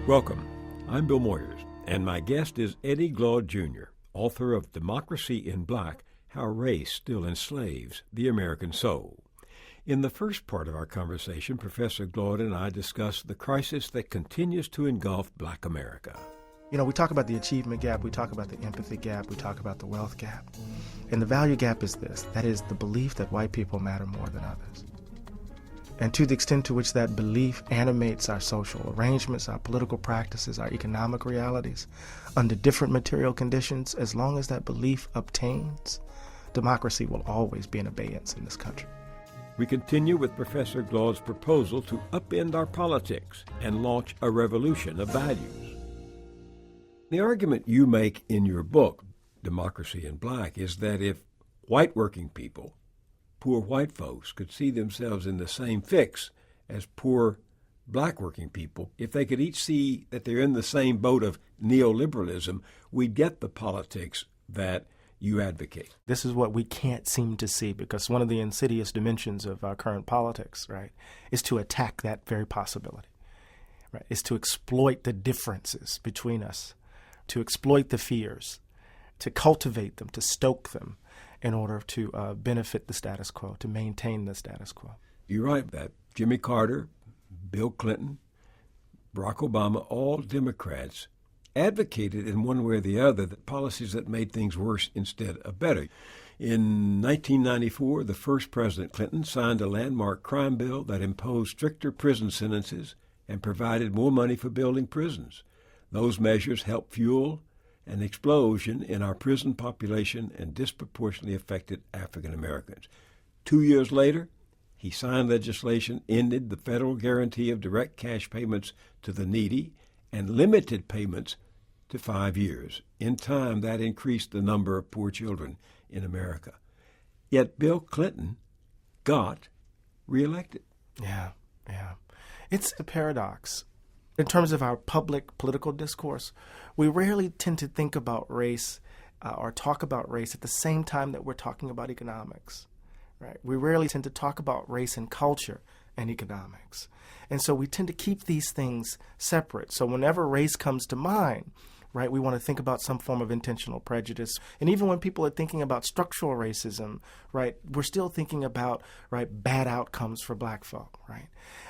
Welcome. I'm Bill Moyers, and my guest is Eddie Glaude Jr., author of Democracy in Black, How Race Still Enslaves the American Soul. In the first part of our conversation, Professor Glaude and I discussed the crisis that continues to engulf Black America. You know, we talk about the achievement gap, we talk about the empathy gap, we talk about the wealth gap. And the value gap is this, that is the belief that white people matter more than others. And to the extent to which that belief animates our social arrangements, our political practices, our economic realities, under different material conditions, as long as that belief obtains, democracy will always be in abeyance in this country. We continue with Professor Glaude's proposal to upend our politics and launch a revolution of values. The argument you make in your book, Democracy in Black, is that if white working people, poor white folks, could see themselves in the same fix as poor black working people, if they could each see that they're in the same boat of neoliberalism, we'd get the politics that you advocate. This is what we can't seem to see, because one of the insidious dimensions of our current politics, right, is to attack that very possibility, right, is to exploit the differences between us, to exploit the fears, to cultivate them, to stoke them, in order to benefit the status quo, to maintain the status quo. You're right that Jimmy Carter, Bill Clinton, Barack Obama, all Democrats, advocated in one way or the other the policies that made things worse instead of better. In 1994, the first President Clinton signed a landmark crime bill that imposed stricter prison sentences and provided more money for building prisons. Those measures helped fuel an explosion in our prison population and disproportionately affected African Americans. 2 years later, he signed legislation, ended the federal guarantee of direct cash payments to the needy, and limited payments to 5 years. In time, that increased the number of poor children in America. Yet Bill Clinton got reelected. Yeah. It's a paradox. In terms of our public political discourse, we rarely tend to think about race or talk about race at the same time that we're talking about economics, right? We rarely tend to talk about race and culture and economics. And so we tend to keep these things separate. So whenever race comes to mind, right, we want to think about some form of intentional prejudice. And even when people are thinking about structural racism, right, we're still thinking about, right, bad outcomes for black folk, right?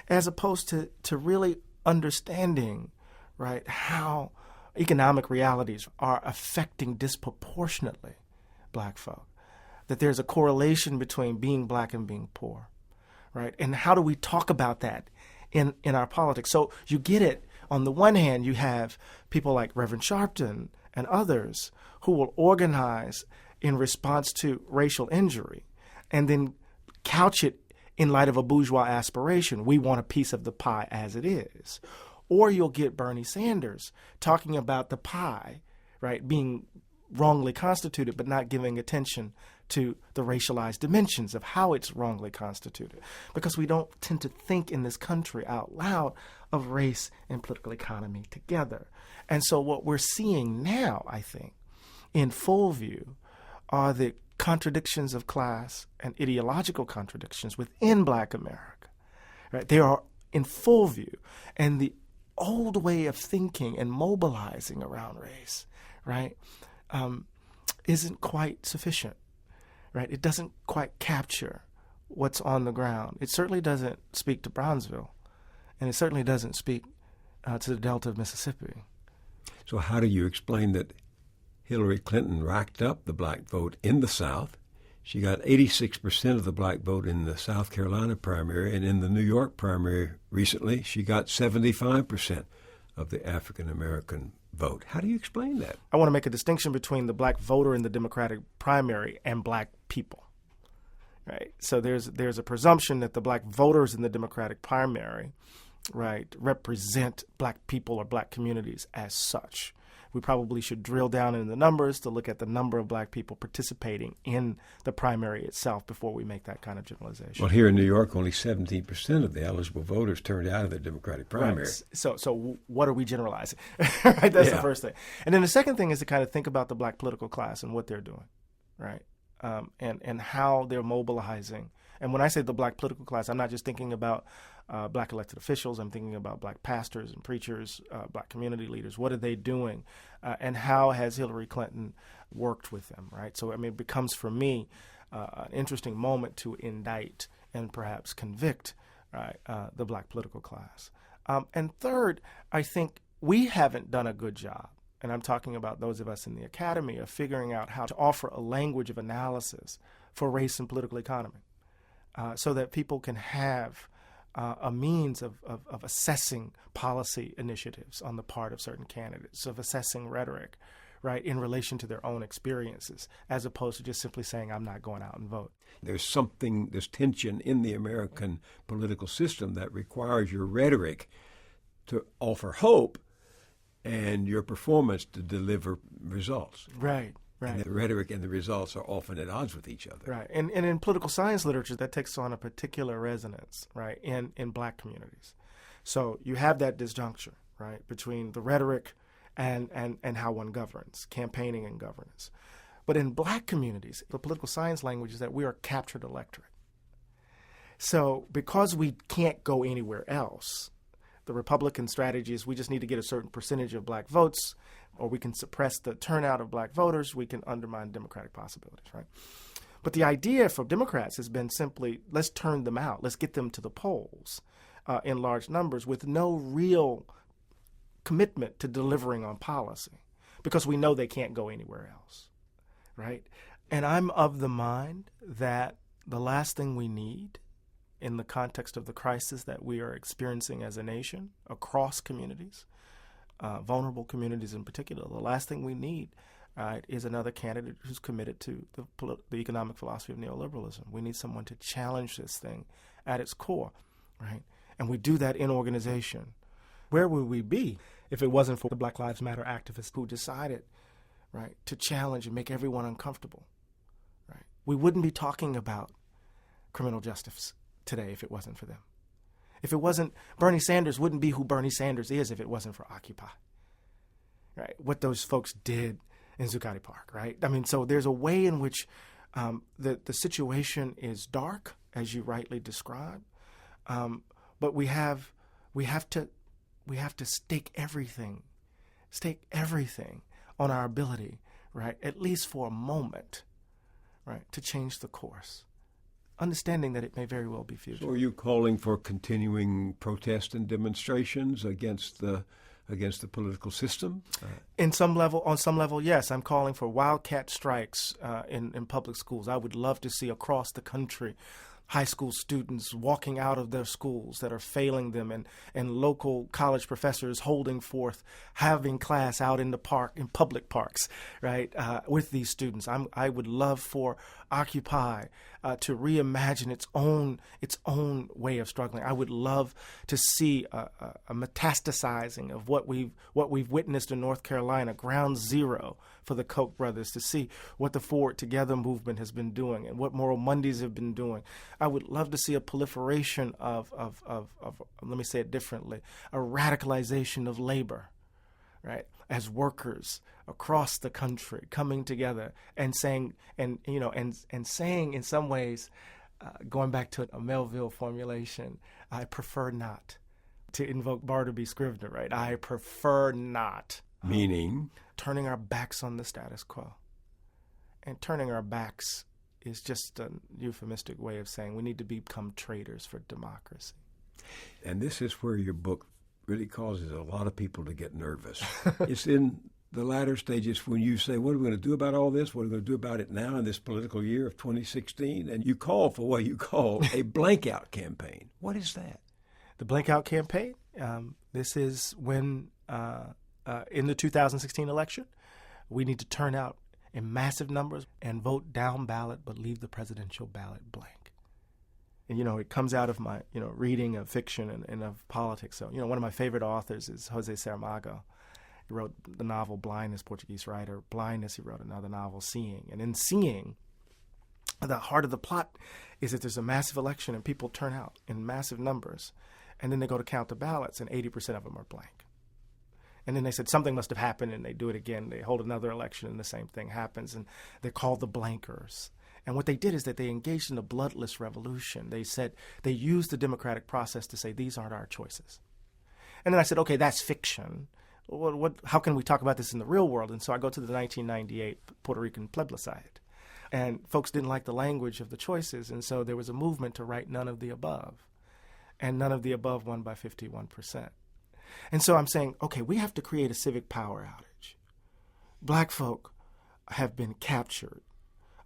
As opposed to really understanding, right, how economic realities are affecting disproportionately black folk, that there's a correlation between being black and being poor, right? And how do we talk about that in our politics? So you get it. On the one hand, you have people like Reverend Sharpton and others who will organize in response to racial injury and then couch it in light of a bourgeois aspiration. We want a piece of the pie as it is. Or you'll get Bernie Sanders talking about the pie, right, being wrongly constituted, but not giving attention to the racialized dimensions of how it's wrongly constituted. Because we don't tend to think in this country out loud of race and political economy together. And so what we're seeing now, I think, in full view are the contradictions of class and ideological contradictions within black America, right? They are in full view. And the old way of thinking and mobilizing around race, right, isn't quite sufficient, right? It doesn't quite capture what's on the ground. It certainly doesn't speak to Brownsville, and it certainly doesn't speak to the Delta of Mississippi. So how do you explain that Hillary Clinton racked up the black vote in the South? She got 86% of the black vote in the South Carolina primary, and in the New York primary recently, she got 75% of the African American vote. How do you explain that? I want to make a distinction between the black voter in the Democratic primary and black people, right? So there's a presumption that the black voters in the Democratic primary, right, represent black people or black communities as such. We probably should drill down in the numbers to look at the number of black people participating in the primary itself before we make that kind of generalization. Well, here in New York, only 17% of the eligible voters turned out of the Democratic primary. Right. So what are we generalizing? Right? That's the first thing. And then the second thing is to kind of think about the black political class and what they're doing, right? And how they're mobilizing And when I say the black political class, I'm not just thinking about black elected officials. I'm thinking about black pastors and preachers, black community leaders. What are they doing? And how has Hillary Clinton worked with them, right? So, I mean, it becomes, for me, an interesting moment to indict and perhaps convict, right, the black political class. And third, I think we haven't done a good job, and I'm talking about those of us in the academy, of figuring out how to offer a language of analysis for race and political economy, so that people can have a means of assessing policy initiatives on the part of certain candidates, of assessing rhetoric, right, in relation to their own experiences, as opposed to just simply saying, I'm not going out and vote. There's tension in the American political system that requires your rhetoric to offer hope and your performance to deliver results. Right. Right. And the rhetoric and the results are often at odds with each other. Right. And in political science literature, that takes on a particular resonance, right, in black communities. So you have that disjuncture, right, between the rhetoric and how one governs, campaigning and governance. But in black communities, the political science language is that we are a captured electorate. So because we can't go anywhere else, the Republican strategy is we just need to get a certain percentage of black votes, or we can suppress the turnout of black voters, we can undermine democratic possibilities, right? But the idea for Democrats has been simply, let's turn them out, let's get them to the polls in large numbers with no real commitment to delivering on policy, because we know they can't go anywhere else, right? And I'm of the mind that the last thing we need in the context of the crisis that we are experiencing as a nation across communities, vulnerable communities in particular, the last thing we need is another candidate who's committed to the economic philosophy of neoliberalism. We need someone to challenge this thing at its core, right? And we do that in organization. Where would we be if it wasn't for the Black Lives Matter activists who decided, right, to challenge and make everyone uncomfortable, right? We wouldn't be talking about criminal justice today if it wasn't for them. If it wasn't, Bernie Sanders wouldn't be who Bernie Sanders is if it wasn't for Occupy, right? What those folks did in Zuccotti Park, right? I mean, so there's a way in which the situation is dark, as you rightly describe, but we have to stake everything on our ability, right, at least for a moment, right, to change the course, understanding that it may very well be future. So are you calling for continuing protest and demonstrations against the political system? On some level, yes. I'm calling for wildcat strikes in public schools. I would love to see across the country high school students walking out of their schools that are failing them, and local college professors holding forth, having class out in the park, in public parks, right, with these students. I would love for Occupy to reimagine its own way of struggling. I would love to see a metastasizing of what we've witnessed in North Carolina, ground zero for the Koch brothers, to see what the Forward Together movement has been doing and what Moral Mondays have been doing. I would love to see a proliferation of let me say it differently, a radicalization of labor, right, as workers across the country coming together and saying, and saying in some ways, going back to a Melville formulation, I prefer not, to invoke Bartleby Scrivener, right? I prefer not. Meaning? Turning our backs on the status quo. And turning our backs is just a euphemistic way of saying we need to become traitors for democracy. And this is where your book really causes a lot of people to get nervous. It's in the latter stages when you say, what are we going to do about all this? What are we going to do about it now in this political year of 2016? And you call for what you call a blank-out campaign. What is that? The blank-out campaign? This is when, in the 2016 election, we need to turn out in massive numbers and vote down ballot but leave the presidential ballot blank. And, it comes out of my, reading of fiction and of politics. So, one of my favorite authors is Jose Saramago. He wrote the novel Blindness, Portuguese writer. Blindness, he wrote another novel, Seeing. And in Seeing, the heart of the plot is that there's a massive election and people turn out in massive numbers. And then they go to count the ballots and 80% of them are blank. And then they said something must have happened, and they do it again. They hold another election and the same thing happens. And they're called the blankers. And what they did is that they engaged in a bloodless revolution. They said they used the democratic process to say these aren't our choices. And then I said, okay, that's fiction. How can we talk about this in the real world? And so I go to the 1998 Puerto Rican plebiscite. And folks didn't like the language of the choices, and so there was a movement to write none of the above. And none of the above won by 51%. And so I'm saying, okay, we have to create a civic power outage. Black folk have been captured.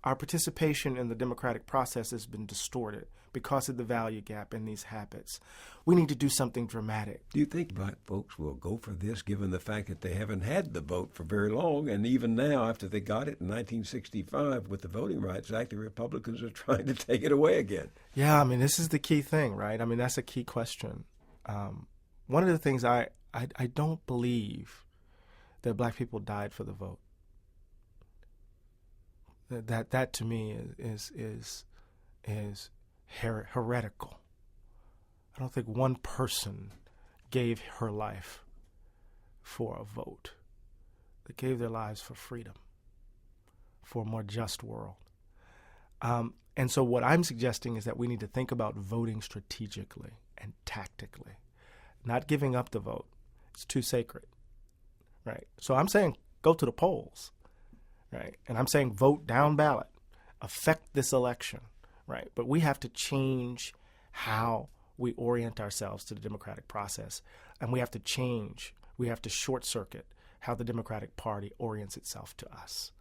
Our participation in the democratic process has been distorted because of the value gap in these habits. We need to do something dramatic. Do you think black folks will go for this, given the fact that they haven't had the vote for very long, and even now, after they got it in 1965 with the Voting Rights Act, the Republicans are trying to take it away again? Yeah, I mean, this is the key thing, right? I mean, that's a key question. One of the things I don't believe that black people died for the vote. That to me is heretical. I don't think one person gave her life for a vote. They gave their lives for freedom, for a more just world. And so what I'm suggesting is that we need to think about voting strategically and tactically, not giving up the vote. It's too sacred, right? So I'm saying go to the polls, right? And I'm saying vote down ballot, affect this election, right? But we have to change how we orient ourselves to the democratic process, and we have to short circuit how the Democratic Party orients itself to us.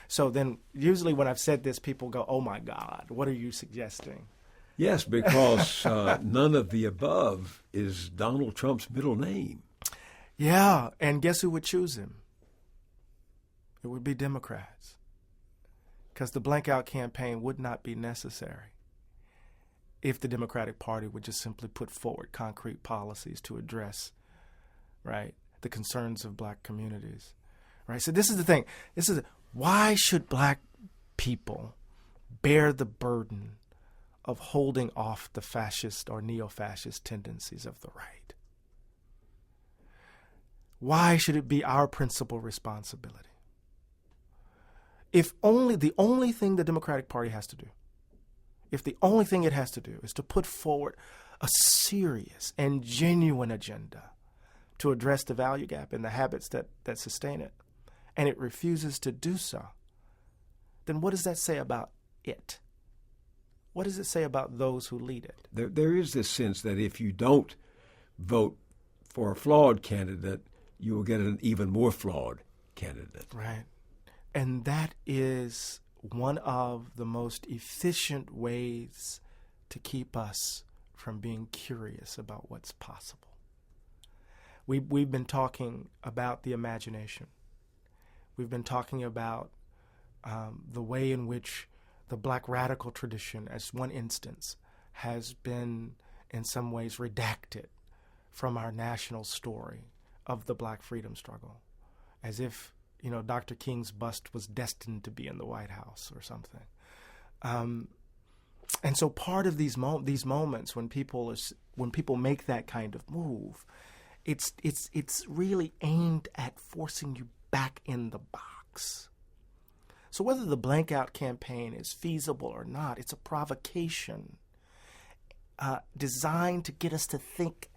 So then usually when I've said this, people go, oh my God, what are you suggesting? Yes, because none of the above is Donald Trump's middle name. Yeah, and guess who would choose him? It would be Democrats, because the blank out campaign would not be necessary if the Democratic Party would just simply put forward concrete policies to address, right, the concerns of black communities, right? So this is the thing. Why should black people bear the burden of holding off the fascist or neo-fascist tendencies of the right? Why should it be our principal responsibility? If the only thing the Democratic Party has to do, if the only thing it has to do is to put forward a serious and genuine agenda to address the value gap and the habits that sustain it, and it refuses to do so, then what does that say about it? What does it say about those who lead it? There is this sense that if you don't vote for a flawed candidate, you will get an even more flawed candidate. Right. And that is one of the most efficient ways to keep us from being curious about what's possible. We've been talking about the imagination. We've been talking about the way in which the black radical tradition, as one instance, has been in some ways redacted from our national story of the black freedom struggle, as if Dr. King's bust was destined to be in the White House or something. And so part of these moments when people make that kind of move, it's really aimed at forcing you back in the box. So whether the blank out campaign is feasible or not, it's a provocation designed to get us to think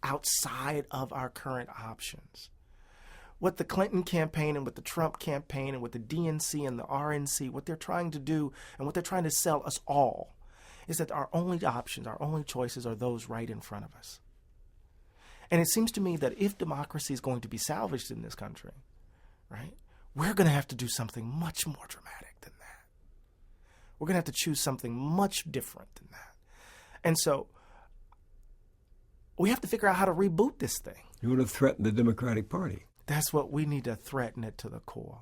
outside of our current options. What the Clinton campaign and what the Trump campaign and what the DNC and the RNC, what they're trying to do and what they're trying to sell us all is that our only options, our only choices are those right in front of us. And it seems to me that if democracy is going to be salvaged in this country, right, we're going to have to do something much more dramatic than that. We're going to have to choose something much different than that. And so we have to figure out how to reboot this thing. You want to threaten the Democratic Party. That's what we need to threaten it to the core.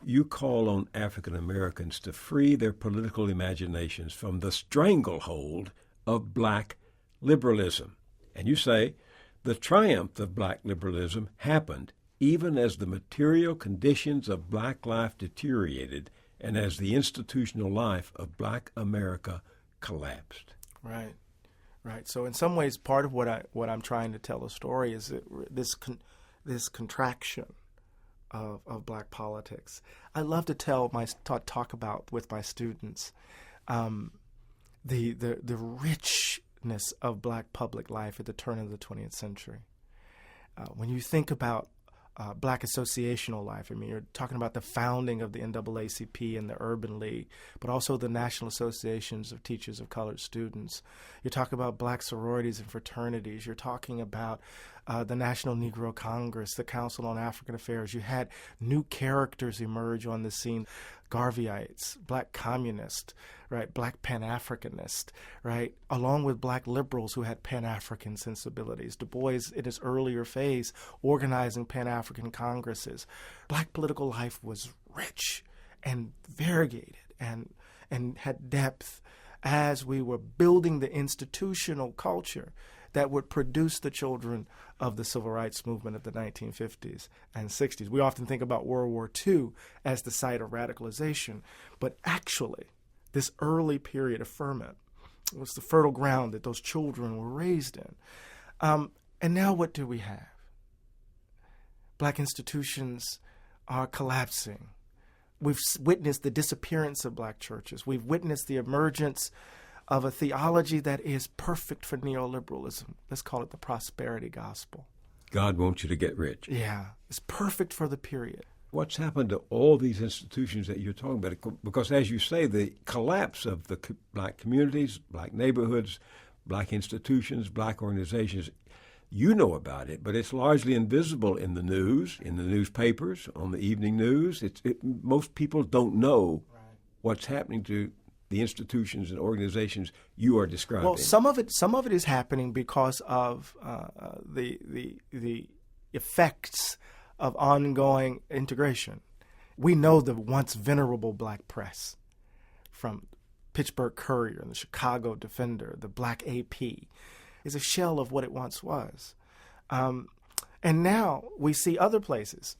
You call on African Americans to free their political imaginations from the stranglehold of black liberalism. And you say the triumph of black liberalism happened even as the material conditions of black life deteriorated and as the institutional life of black America collapsed. Right, right. So in some ways, part of what I'm trying to tell a story is that this contraction of black politics. I love to talk about with my students the richness of black public life at the turn of the 20th century. When you think about black associational life, I mean, you're talking about the founding of the NAACP and the Urban League, but also the National Associations of Teachers of Colored Students. You're talking about black sororities and fraternities. You're talking about the National Negro Congress, the Council on African Affairs. You had new characters emerge on the scene, Garveyites, black communists, right, black Pan-Africanists, right, along with black liberals who had Pan-African sensibilities. Du Bois, in his earlier phase, organizing Pan-African congresses. Black political life was rich and variegated and had depth as we were building the institutional culture that would produce the children of the civil rights movement of the 1950s and 60s. We often think about World War II as the site of radicalization, but actually, this early period of ferment was the fertile ground that those children were raised in. And now what do we have? Black institutions are collapsing. We've witnessed the disappearance of black churches. We've witnessed the emergence of a theology that is perfect for neoliberalism. Let's call it the prosperity gospel. God wants you to get rich. Yeah, it's perfect for the period. What's happened to all these institutions that you're talking about? Because as you say, the collapse of the black communities, black neighborhoods, black institutions, black organizations, you know about it, but it's largely invisible in the news, in the newspapers, on the evening news. Most people don't know what's happening to the institutions and organizations you are describing. Well, some of it is happening because of the effects of ongoing integration. We know the once venerable black press, from Pittsburgh Courier and the Chicago Defender, the Black AP, is a shell of what it once was. And now we see other places,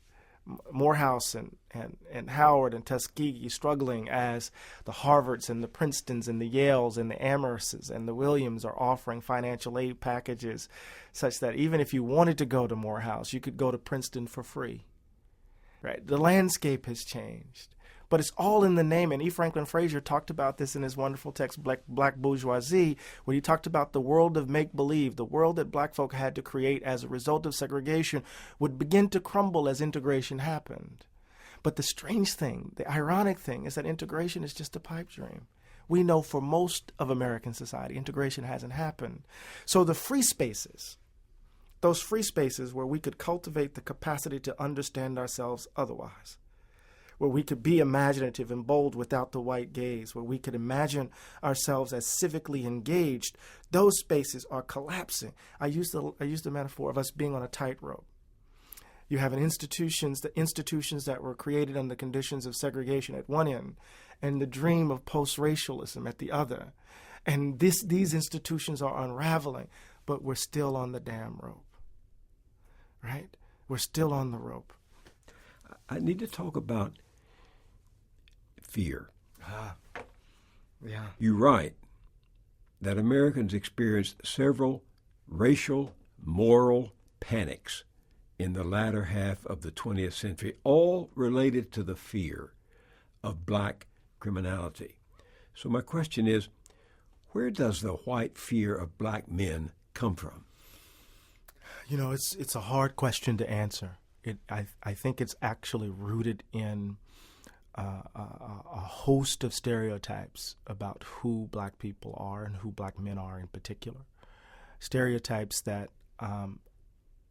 Morehouse and Howard and Tuskegee, struggling as the Harvards and the Princetons and the Yales and the Amhersts and the Williams are offering financial aid packages such that even if you wanted to go to Morehouse, you could go to Princeton for free. Right? The landscape has changed. But it's all in the name, and E. Franklin Frazier talked about this in his wonderful text, Black Bourgeoisie, when he talked about the world of make-believe, the world that black folk had to create as a result of segregation would begin to crumble as integration happened. But the strange thing, the ironic thing, is that integration is just a pipe dream. We know for most of American society, integration hasn't happened. So the free spaces, those free spaces where we could cultivate the capacity to understand ourselves otherwise, where we could be imaginative and bold without the white gaze, where we could imagine ourselves as civically engaged, those spaces are collapsing. I use the metaphor of us being on a tightrope. You have the institutions that were created under conditions of segregation at one end, and the dream of post-racialism at the other. And these institutions are unraveling, but we're still on the damn rope, right? We're still on the rope. I need to talk about fear. Yeah. You write that Americans experienced several racial, moral panics in the latter half of the 20th century, all related to the fear of black criminality. So my question is, where does the white fear of black men come from? You know, it's a hard question to answer. I think it's actually rooted in a host of stereotypes about who black people are and who black men are in particular. Stereotypes that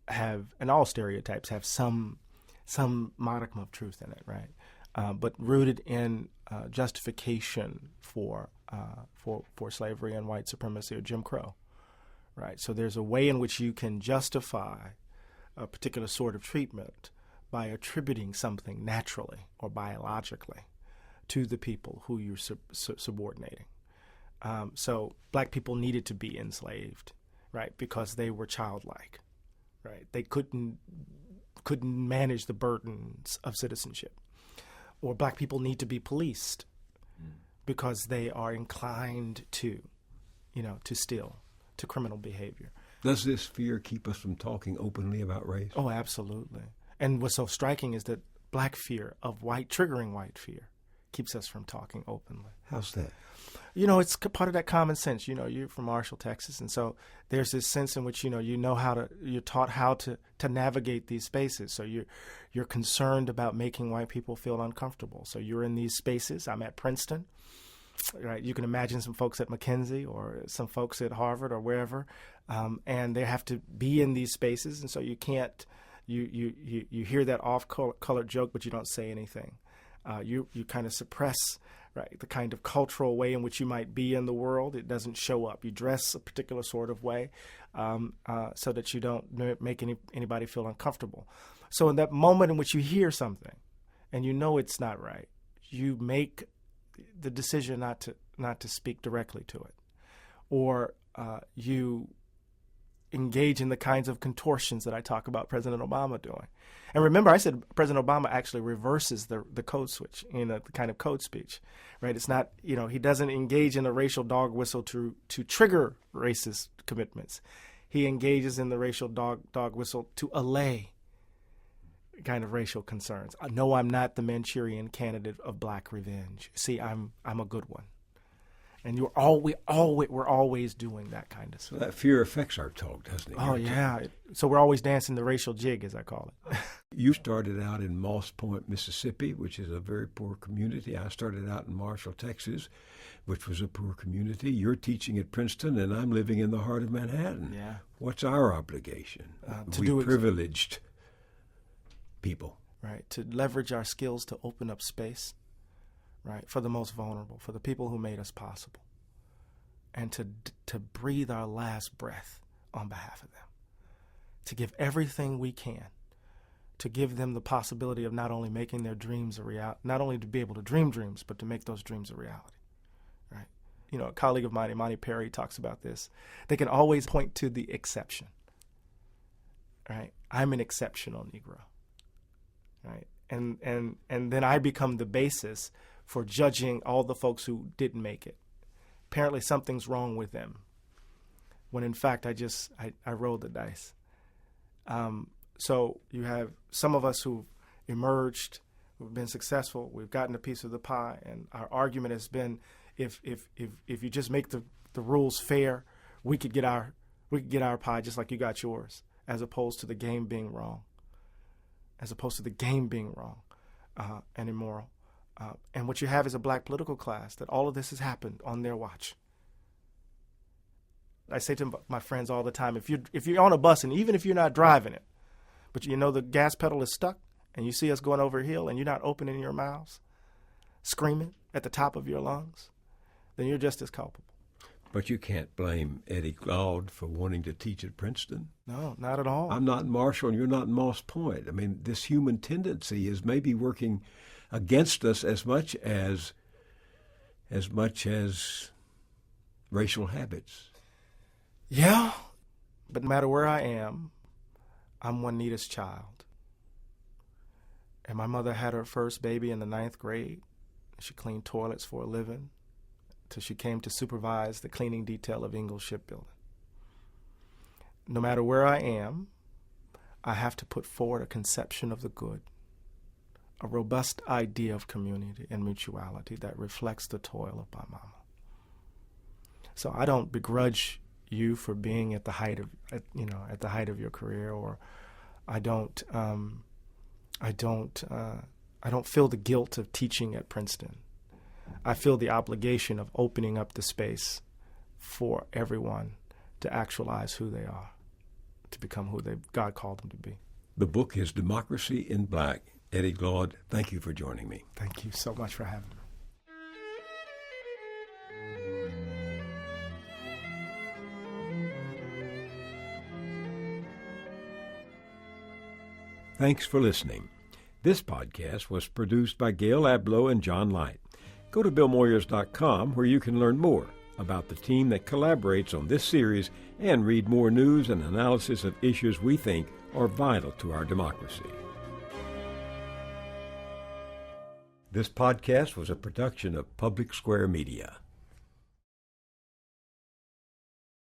have, and all stereotypes have some modicum of truth in it, right? But rooted in justification for slavery and white supremacy or Jim Crow, right? So there's a way in which you can justify a particular sort of treatment by attributing something naturally or biologically to the people who you're subordinating. So black people needed to be enslaved, right, because they were childlike, right? They couldn't manage the burdens of citizenship. Or black people need to be policed because they are inclined to steal, to criminal behavior. Does this fear keep us from talking openly about race? Oh, absolutely. And what's so striking is that black fear of triggering white fear keeps us from talking openly. How's that? It's part of that common sense. You're from Marshall, Texas, and so there's this sense in which you're taught how to navigate these spaces. So you're concerned about making white people feel uncomfortable. So you're in these spaces. I'm at Princeton, right? You can imagine some folks at McKinsey or some folks at Harvard or wherever, and they have to be in these spaces, and so you can't. You hear that off-colored joke, but you don't say anything. You kind of suppress, right, the kind of cultural way in which you might be in the world. It doesn't show up. You dress a particular sort of way so that you don't make anybody feel uncomfortable. So in that moment in which you hear something and you know it's not right, you make the decision not to speak directly to it, or you engage in the kinds of contortions that I talk about President Obama doing. And remember, I said President Obama actually reverses the code switch in the kind of code speech, right? It's not, he doesn't engage in a racial dog whistle to trigger racist commitments. He engages in the racial dog whistle to allay kind of racial concerns. No, I'm not the Manchurian candidate of black revenge. See, I'm a good one. And we're always doing that kind of stuff. That fear affects our talk, doesn't it? Oh, yeah. So we're always dancing the racial jig, as I call it. You started out in Moss Point, Mississippi, which is a very poor community. I started out in Marshall, Texas, which was a poor community. You're teaching at Princeton, and I'm living in the heart of Manhattan. Yeah. What's our obligation? We privileged people. Right. To leverage our skills to open up space. Right, for the most vulnerable, for the people who made us possible, and to breathe our last breath on behalf of them, to give everything we can, to give them the possibility of not only making their dreams a reality, not only to be able to dream dreams, but to make those dreams a reality, right? A colleague of mine, Imani Perry, talks about this. They can always point to the exception, right? I'm an exceptional Negro, right? And then I become the basis for judging all the folks who didn't make it. Apparently something's wrong with them, when in fact I rolled the dice. So you have some of us who've emerged, who've been successful, we've gotten a piece of the pie, and our argument has been, if you just make the rules fair, we could get our pie just like you got yours, as opposed to the game being wrong, and immoral. And what you have is a black political class that all of this has happened on their watch. I say to my friends all the time, if you're on a bus, and even if you're not driving it, but the gas pedal is stuck and you see us going over a hill and you're not opening your mouths, screaming at the top of your lungs, then you're just as culpable. But you can't blame Eddie Glaude for wanting to teach at Princeton. No, not at all. I'm not in Marshall and you're not in Moss Point. I mean, this human tendency is maybe working against us as much as racial habits. Yeah, but no matter where I am, I'm Juanita's child. And my mother had her first baby in the 9th grade. She cleaned toilets for a living till she came to supervise the cleaning detail of Ingalls Shipbuilding. No matter where I am, I have to put forward a conception of the good, a robust idea of community and mutuality that reflects the toil of my mama. So I don't begrudge you for being at the height of your career, or I don't feel the guilt of teaching at Princeton. I feel the obligation of opening up the space for everyone to actualize who they are, to become who God called them to be. The book is Democracy in Black. Eddie Glaude, thank you for joining me. Thank you so much for having me. Thanks for listening. This podcast was produced by Gail Abloh and John Light. Go to BillMoyers.com where you can learn more about the team that collaborates on this series and read more news and analysis of issues we think are vital to our democracy. This podcast was a production of Public Square Media.